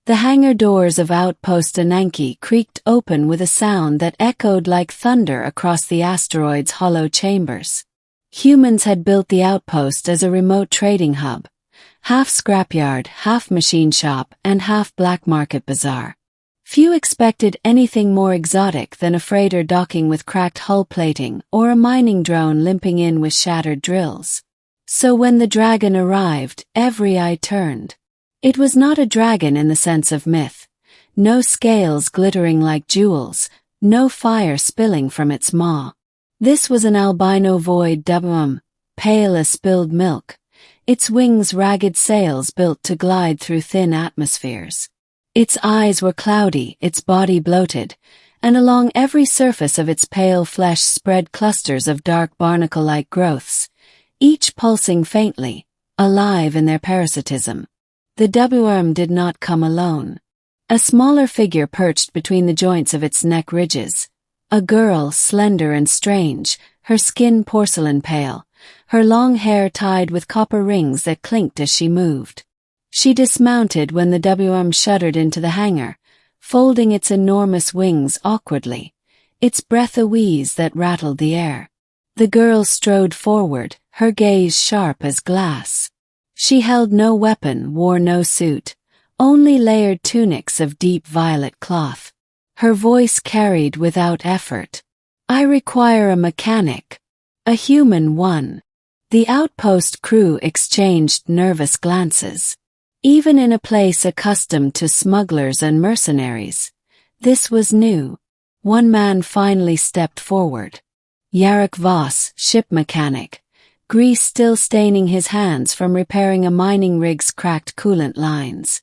The hangar doors of Outpost Ananke creaked open with a sound that echoed like thunder across the asteroid's hollow chambers. Humans had built the outpost as a remote trading hub, half scrapyard, half machine shop, and half black market bazaar. Few expected anything more exotic than a freighter docking with cracked hull plating or a mining drone limping in with shattered drills. So when the dragon arrived, every eye turned. It was not a dragon in the sense of myth. No scales glittering like jewels, no fire spilling from its maw. This was an albino void WM, pale as spilled milk, its wings ragged sails built to glide through thin atmospheres. Its eyes were cloudy, its body bloated, and along every surface of its pale flesh spread clusters of dark barnacle-like growths, each pulsing faintly, alive in their parasitism. The WM did not come alone. A smaller figure perched between the joints of its neck ridges. A girl, slender and strange, her skin porcelain pale, her long hair tied with copper rings that clinked as she moved. She dismounted when the WM shuddered into the hangar, folding its enormous wings awkwardly, its breath a wheeze that rattled the air. The girl strode forward, her gaze sharp as glass. She held no weapon, wore no suit, only layered tunics of deep violet cloth. Her voice carried without effort. "I require a mechanic. A human one." The outpost crew exchanged nervous glances. Even in a place accustomed to smugglers and mercenaries, this was new. One man finally stepped forward. Jarek Voss, ship mechanic, grease still staining his hands from repairing a mining rig's cracked coolant lines.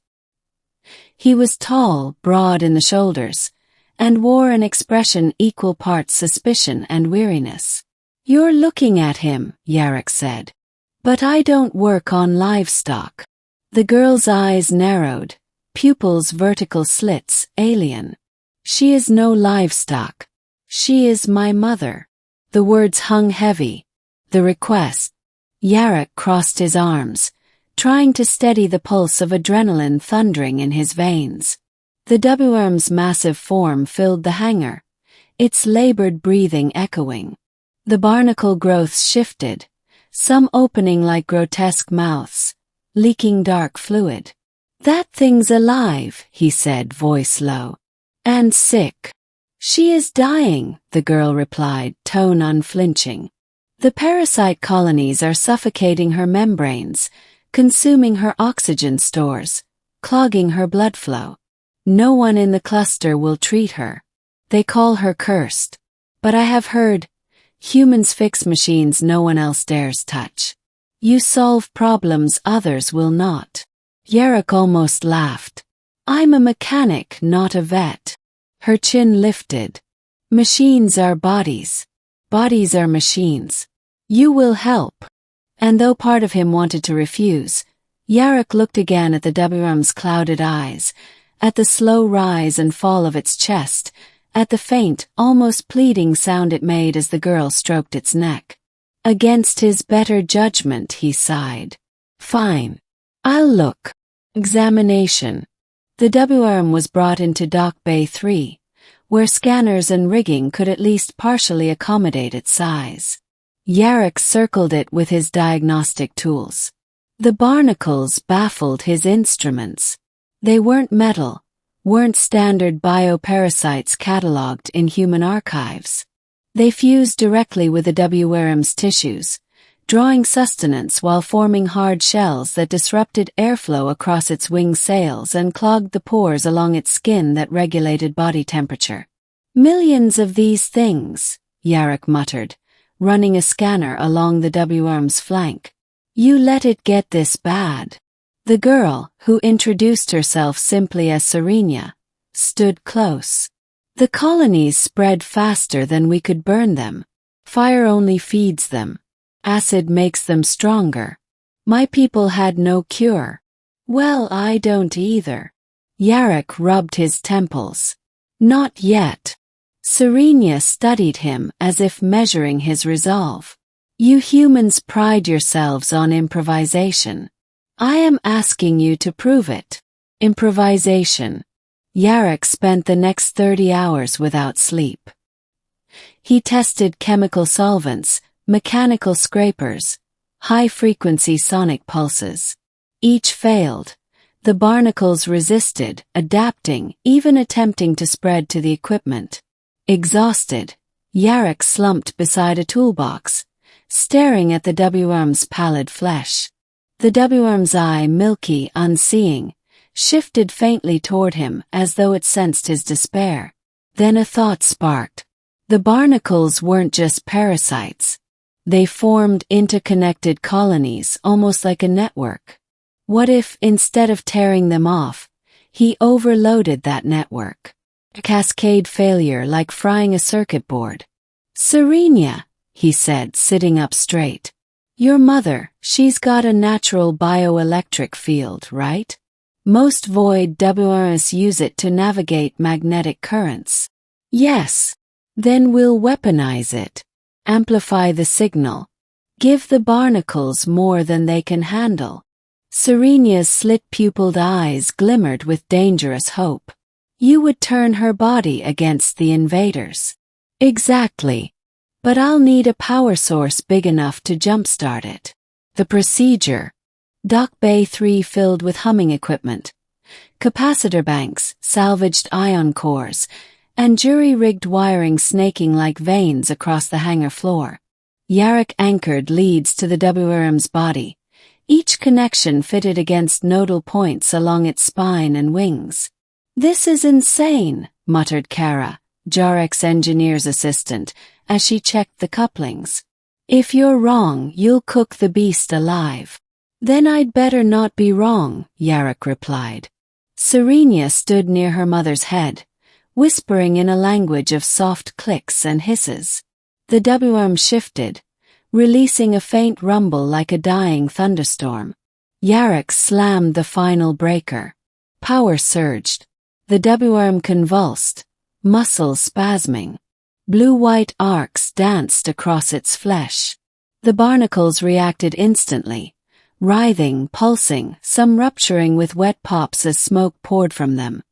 He was tall, broad in the shoulders, and wore an expression equal parts suspicion and weariness. "You're looking at him," Jarek said. "But I don't work on livestock." The girl's eyes narrowed, pupils vertical slits, alien. "She is no livestock. She is my mother." The words hung heavy. The request. Jarek crossed his arms, trying to steady the pulse of adrenaline thundering in his veins. The WM's massive form filled the hangar, its labored breathing echoing. The barnacle growths shifted, some opening like grotesque mouths, leaking dark fluid. "That thing's alive," he said, voice low. "And sick." "She is dying," the girl replied, tone unflinching. "The parasite colonies are suffocating her membranes, consuming her oxygen stores, clogging her blood flow. No one in the cluster will treat her. They call her cursed. But I have heard, humans fix machines no one else dares touch. You solve problems others will not." Jarek almost laughed. "I'm a mechanic, not a vet." Her chin lifted. "Machines are bodies. Bodies are machines. You will help." And though part of him wanted to refuse, Jarek looked again at the WM's clouded eyes, at the slow rise and fall of its chest, at the faint, almost pleading sound it made as the girl stroked its neck. Against his better judgment, he sighed. "Fine. I'll look." Examination. The WM was brought into Dock Bay 3, where scanners and rigging could at least partially accommodate its size. Jarek circled it with his diagnostic tools. The barnacles baffled his instruments. They weren't metal, weren't standard bioparasites catalogued in human archives. They fused directly with the WM's tissues, drawing sustenance while forming hard shells that disrupted airflow across its wing sails and clogged the pores along its skin that regulated body temperature. "Millions of these things," Jarek muttered, running a scanner along the WM's flank. "You let it get this bad." The girl, who introduced herself simply as Serenia, stood close. "The colonies spread faster than we could burn them. Fire only feeds them. Acid makes them stronger. My people had no cure." "Well, I don't either." Jarek rubbed his temples. "Not yet." Serenia studied him as if measuring his resolve. "You humans pride yourselves on improvisation. I am asking you to prove it." Improvisation. Yarek spent the next 30 hours without sleep. He tested chemical solvents, mechanical scrapers, high-frequency sonic pulses. Each failed. The barnacles resisted, adapting, even attempting to spread to the equipment. Exhausted, Yarek slumped beside a toolbox, staring at the W-worm's pallid flesh. The W-worm's eye, milky, unseeing, shifted faintly toward him as though it sensed his despair. Then a thought sparked. The barnacles weren't just parasites. They formed interconnected colonies, almost like a network. What if, instead of tearing them off, he overloaded that network? A cascade failure like frying a circuit board. "Serenia," he said, sitting up straight. "Your mother, she's got a natural bioelectric field, right? Most void WRS use it to navigate magnetic currents." "Yes. Then we'll weaponize it. Amplify the signal. Give the barnacles more than they can handle." Serenia's slit-pupilled eyes glimmered with dangerous hope. "You would turn her body against the invaders." "Exactly. But I'll need a power source big enough to jumpstart it." The procedure. Dock Bay 3 filled with humming equipment, capacitor banks, salvaged ion cores, and jury-rigged wiring snaking like veins across the hangar floor. Yarek anchored leads to the WRM's body, each connection fitted against nodal points along its spine and wings. "This is insane," muttered Kara, Jarek's engineer's assistant, as she checked the couplings. "If you're wrong, you'll cook the beast alive." "Then I'd better not be wrong," Yarek replied. Serenia stood near her mother's head, whispering in a language of soft clicks and hisses. The W-arm shifted, releasing a faint rumble like a dying thunderstorm. Yarek slammed the final breaker. Power surged. The W-arm convulsed, muscles spasming. Blue-white arcs danced across its flesh. The barnacles reacted instantly, writhing, pulsing, some rupturing with wet pops as smoke poured from them.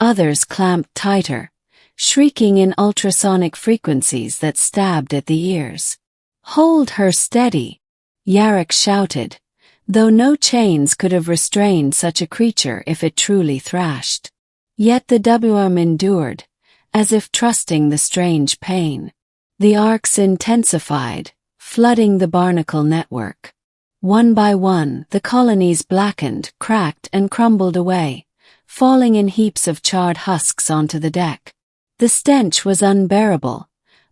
Others clamped tighter, shrieking in ultrasonic frequencies that stabbed at the ears. "Hold her steady," Yarek shouted, though no chains could have restrained such a creature if it truly thrashed. Yet the W-arm endured, as if trusting the strange pain. The arcs intensified, flooding the barnacle network. One by one, the colonies blackened, cracked, and crumbled away, falling in heaps of charred husks onto the deck. The stench was unbearable,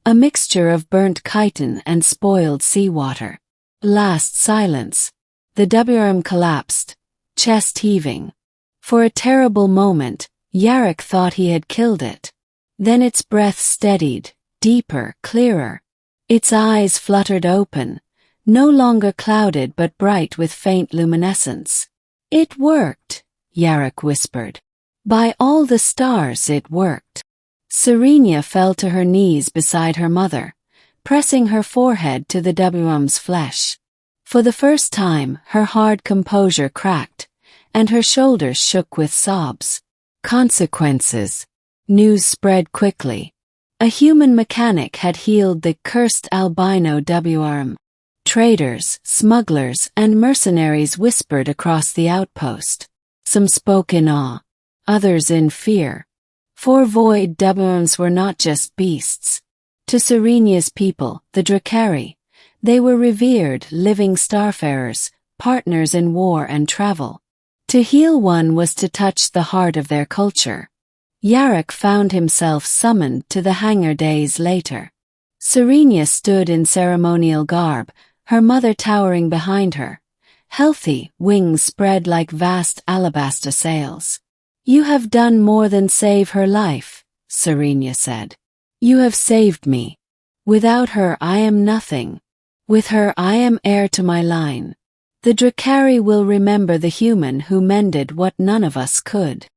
a mixture of burnt chitin and spoiled seawater. Last silence. The W-arm collapsed, chest heaving. For a terrible moment, Yarek thought he had killed it. Then its breath steadied, deeper, clearer. Its eyes fluttered open, no longer clouded but bright with faint luminescence. "It worked," Yarek whispered. "By all the stars, it worked." Serenia fell to her knees beside her mother, pressing her forehead to the W-arm's flesh. For the first time, her hard composure cracked, and her shoulders shook with sobs. Consequences. News spread quickly. A human mechanic had healed the cursed albino W-arm. Traders, smugglers, and mercenaries whispered across the outpost. Some spoke in awe, others in fear. For void W-arms were not just beasts. To Serenia's people, the Drakari, they were revered, living starfarers, partners in war and travel. To heal one was to touch the heart of their culture. Yarek found himself summoned to the hangar days later. Serenia stood in ceremonial garb, her mother towering behind her, healthy, wings spread like vast alabaster sails. "You have done more than save her life," Serenia said. "You have saved me. Without her I am nothing. With her I am heir to my line. The Drakari will remember the human who mended what none of us could."